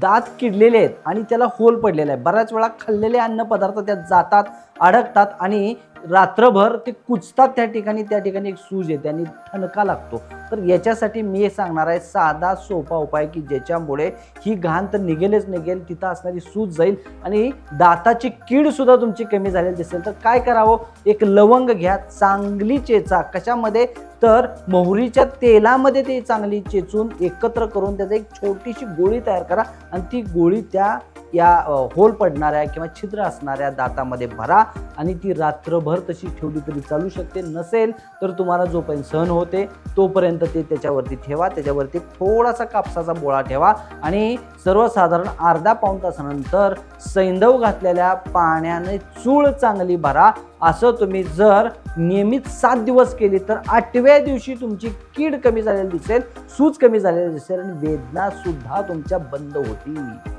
दात किडलेले आहेत आणि त्याला होल पडलेला आहे, बऱ्याच वेळा खाल्लेले अन्न पदार्थ त्यात जातात, अडकतात आणि रात्रभर ते कुजतात, त्या ठिकाणी एक सूज येते आणि ठणका लागतो. तर याच्यासाठी मी हे सांगणार आहे साधा सोपा उपाय की ज्याच्यामुळे ही घाण तर निघेलच निघेल, तिथं असणारी सूज जाईल आणि दाताची कीड सुद्धा तुमची कमी झालेली दिसेल. तर काय करावं, एक लवंग घ्या, चांगली चेचा, कशामध्ये तर मोहरीच्या तेलामध्ये ते चांगली चेचून एकत्र करून त्याची एक छोटीशी गोळी तयार करा आणि ती गोळी या होल पडणाऱ्या किंवा छिद्र असणाऱ्या दातामध्ये भरा आणि ती रात्रभर तशी ठेवली तरी चालू शकते. नसेल तर तुम्हाला जोपर्यंत सहन होते तोपर्यंत ते त्याच्यावरती ठेवा, त्याच्यावरती थोडासा कापसाचा बोळा ठेवा आणि सर्वसाधारण अर्धा पाऊण तासानंतर सैंधव घातलेल्या पाण्याने चूळ चांगली भरा. असं तुम्ही जर नियमित 7 दिवस केली तर 8व्या दिवशी तुमची कीड कमी झालेली दिसेल, सूज कमी झालेली दिसेल आणि वेदना सुद्धा तुमच्या बंद होतील.